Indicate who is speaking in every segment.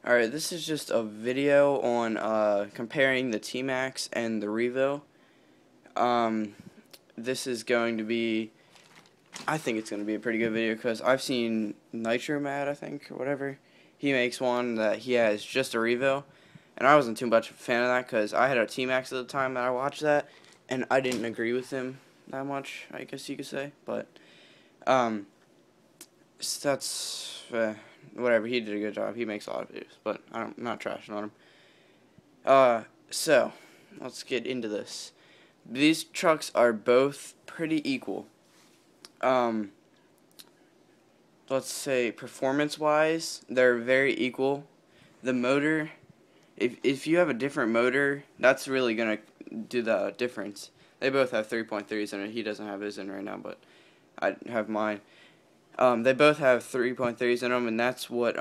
Speaker 1: Alright, this is just a video on comparing the T-maxx and the Revo. Um, this is going to be, I think it's going to be a pretty good video because I've seen Nitro Mad, I think, or whatever. He makes one that he has just a Revo, and I wasn't too much of a fan of that because I had a T-maxx at the time that I watched that, and I didn't agree with him that much, I guess you could say, but um, that's whatever. He did a good job. He makes a lot of videos, but I'm not trashing on him. So let's get into this. These trucks are both pretty equal. Um, let's say performance-wise, they're very equal. The motor, if you have a different motor, that's really gonna do the difference. They both have 3.3s in it. He doesn't have his in right now, but I have mine. They both have 3.3s in them, and that's what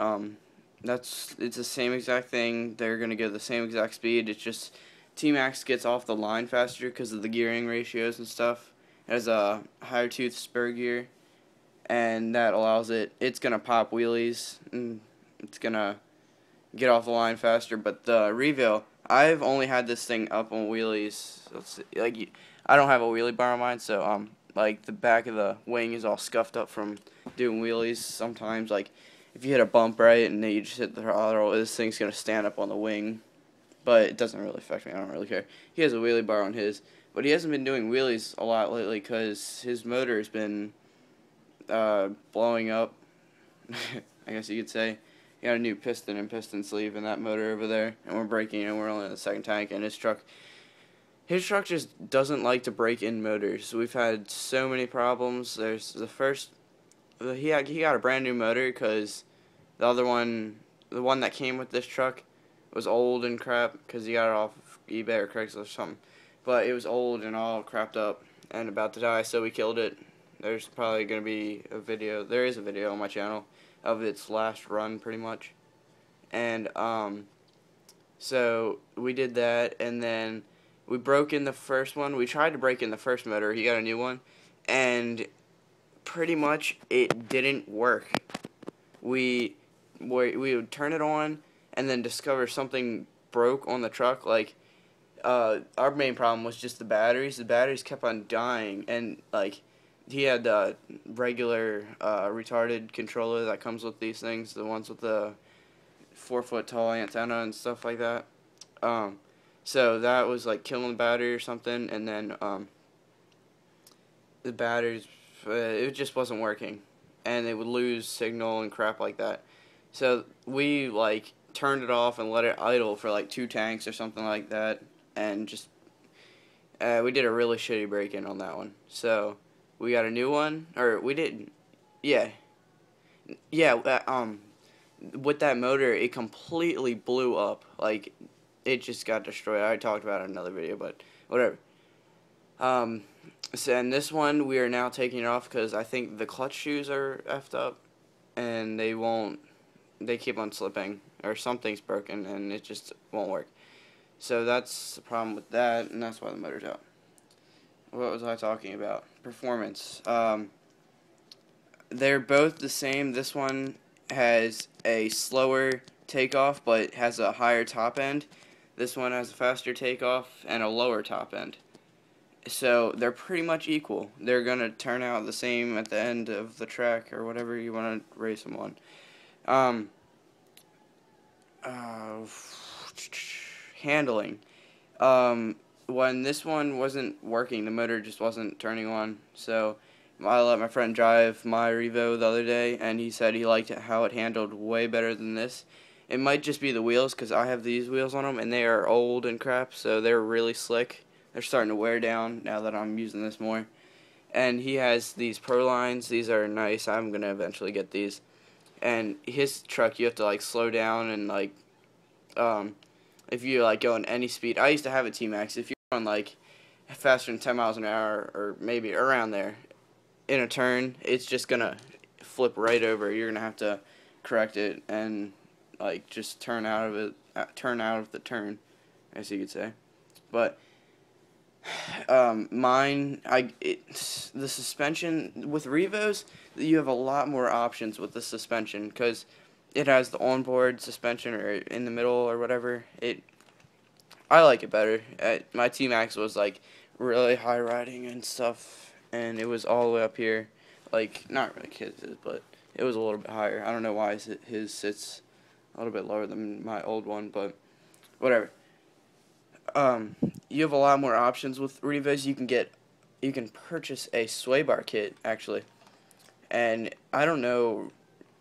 Speaker 1: it's the same exact thing. They're gonna go the same exact speed. It's just T-maxx gets off the line faster because of the gearing ratios and stuff. It has a higher tooth spur gear, and that allows it's gonna pop wheelies and it's gonna get off the line faster. But the Revo, I've only had this thing up on wheelies. Let's see, like I don't have a wheelie bar on mine, so like the back of the wing is all scuffed up from doing wheelies. Sometimes like if you hit a bump right and then you just hit the throttle, this thing's gonna stand up on the wing. But it doesn't really affect me. I don't really care. He has a wheelie bar on his, but he hasn't been doing wheelies a lot lately because his motor has been blowing up. I guess you could say. He got a new piston and piston sleeve in that motor over there, and we're breaking and we're only in the second tank. And his truck just doesn't like to break in motors. We've had so many problems. There's the first, he got a brand new motor because the other one, the one that came with this truck, was old and crap because he got it off of eBay or Craigslist or something. But it was old and all crapped up and about to die, so we killed it. There's probably going to be a video. There is a video on my channel of its last run, pretty much. And so we did that, and then we broke in the first one. We tried to break in the first motor. He got a new one, and pretty much it didn't work. We would turn it on and then discover something broke on the truck. Like our main problem was just the batteries. The batteries kept on dying, and like he had the regular retarded controller that comes with these things, the ones with the 4-foot tall antenna and stuff like that. So that was like killing the battery or something, and then the batteries, it just wasn't working, and they would lose signal and crap like that. So we like turned it off and let it idle for like 2 tanks or something like that, and just we did a really shitty break-in on that one. So we got a new one, or we didn't. Yeah, yeah. With that motor, it completely blew up. Like it just got destroyed. I talked about it in another video, but whatever. So and this one we are now taking it off because I think the clutch shoes are effed up, and they won't. They keep on slipping, or something's broken, and it just won't work. So that's the problem with that, and that's why the motor's out. What was I talking about? Performance. They're both the same. This one has a slower takeoff, but has a higher top end. This one has a faster takeoff and a lower top end. So they're pretty much equal. They're going to turn out the same at the end of the track, or whatever you want to race them on. Handling. When this one wasn't working, the motor just wasn't turning on. So I let my friend drive my Revo the other day, and he said he liked how it handled way better than this. It might just be the wheels, because I have these wheels on them, and they are old and crap, so they're really slick. They're starting to wear down now that I'm using this more. And he has these Pro Lines. These are nice. I'm going to eventually get these. And his truck, you have to like slow down, and like if you like go in any speed. I used to have a T-maxx. If you're on like faster than 10 miles an hour, or maybe around there in a turn, it's just gonna flip right over. You're gonna have to correct it and like just turn out of it, turn out of the turn, as you could say. But mine, the suspension with Revos, you have a lot more options with the suspension because it has the onboard suspension or in the middle or whatever. I like it better. My T-maxx was like really high riding and stuff, and it was all the way up here, like not really his, but it was a little bit higher. I don't know why his sits a little bit lower than my old one, but whatever. You have a lot more options with Revos. You can purchase a sway bar kit actually, and I don't know.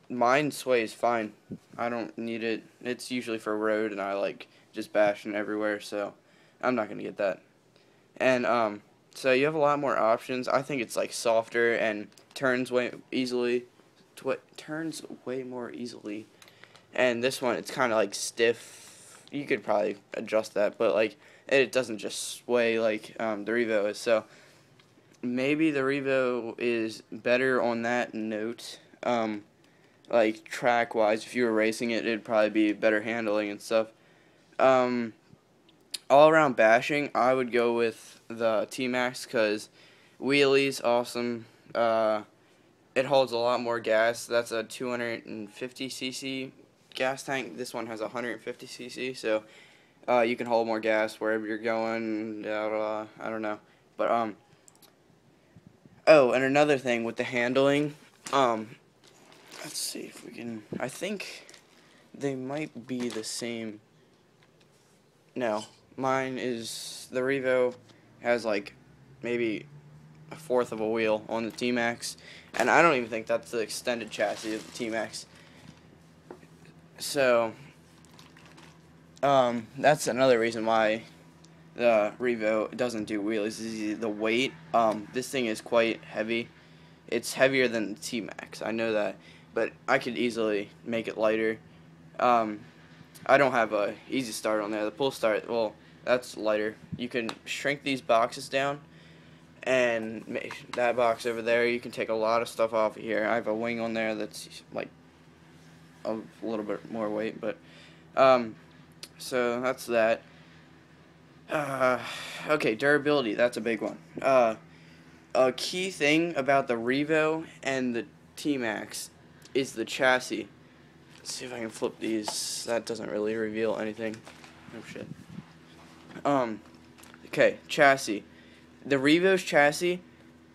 Speaker 1: Mine sways fine. I don't need it. It's usually for road, and I like just bashing everywhere, so I'm not gonna get that. And so you have a lot more options. I think it's like softer and turns way easily. Turns way more easily. And this one, it's kind of like stiff. You could probably adjust that, but like it doesn't just sway like the Revo is. So maybe the Revo is better on that note. Like track wise, if you were racing it, it'd probably be better handling and stuff. All around bashing, I would go with the T-maxx because wheelies awesome. It holds a lot more gas. That's a 250cc gas tank. This one has 150cc, so you can hold more gas wherever you're going. I don't know, but oh, and another thing with the handling, let's see if we can. I think they might be the same. No, mine is the Revo has like maybe a fourth of a wheel on the T-maxx, and I don't even think that's the extended chassis of the T-maxx. So that's another reason why the Revo doesn't do wheelies. Is the weight. This thing is quite heavy. It's heavier than the T-maxx. I know that, but I could easily make it lighter. I don't have a easy start on there. The pull start, well, that's lighter. You can shrink these boxes down, and that box over there, you can take a lot of stuff off of here. I have a wing on there that's like a little bit more weight, but so that's that. Okay, durability, that's a big one. A key thing about the Revo and the T-maxx is the chassis. Let's see if I can flip these. That doesn't really reveal anything. Oh shit. Okay, chassis. The Revo's chassis,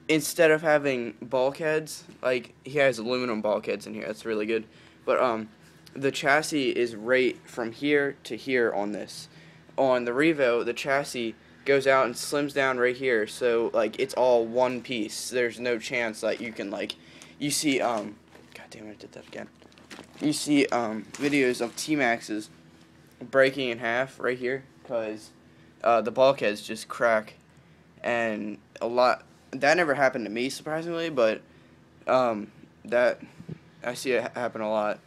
Speaker 1: instead of having bulkheads, like he has aluminum bulkheads in here. That's really good. But the chassis is right from here to here on this. On the Revo, the chassis goes out and slims down right here, so like it's all one piece. There's no chance that you can like, you see God damn it, I did that again. You see videos of T-maxxes breaking in half right here because the bulkheads just crack, and that never happened to me surprisingly, but that I see it happen a lot.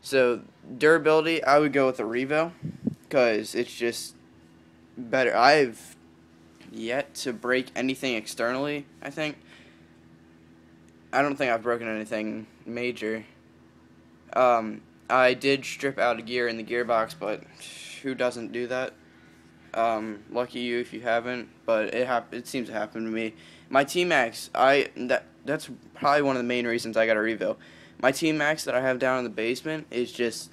Speaker 1: So durability, I would go with the Revo because it's just better. I've yet to break anything externally. I don't think I've broken anything major. I did strip out a gear in the gearbox, but who doesn't do that? Lucky you if you haven't, but it seems to happen to me. My T-maxx, that's probably one of the main reasons I got a Revo. My T-maxx that I have down in the basement is just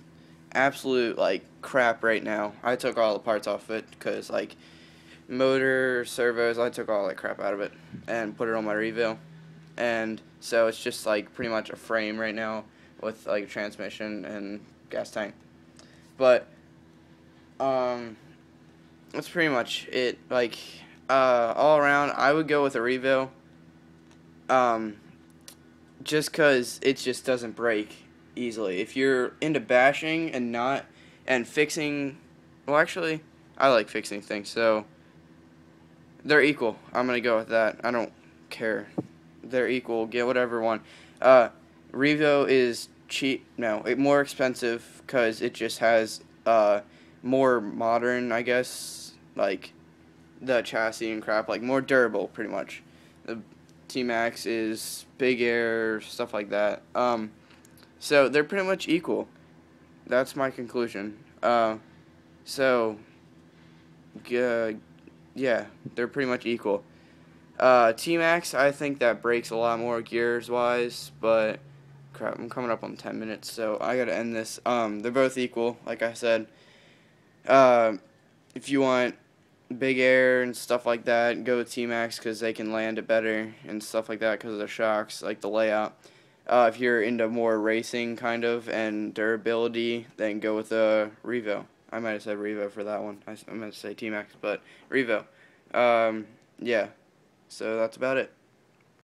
Speaker 1: absolute like crap right now. I took all the parts off it because like motor, servos, I took all that crap out of it and put it on my Revo, and so it's just like pretty much a frame right now with like transmission and gas tank. But that's pretty much it. Like all around, I would go with a Revo. Just cause it just doesn't break easily. If you're into bashing and fixing, well actually, I like fixing things, so they're equal. I'm gonna go with that. I don't care. They're equal. Get whatever one. Revo is cheap. No, more expensive because it just has more modern, I guess, like the chassis and crap, like more durable, pretty much. The T-maxx is big air, stuff like that. So they're pretty much equal. That's my conclusion. So yeah, they're pretty much equal. T-maxx, I think that breaks a lot more gears wise, but crap, I'm coming up on 10 minutes, so I gotta end this. They're both equal, like I said. If you want big air and stuff like that, go with T-maxx because they can land it better and stuff like that because of their shocks, like the layout. If you're into more racing kind of and durability, then go with Revo. I might have said Revo for that one. I meant to say T-maxx, but Revo. Yeah, so that's about it.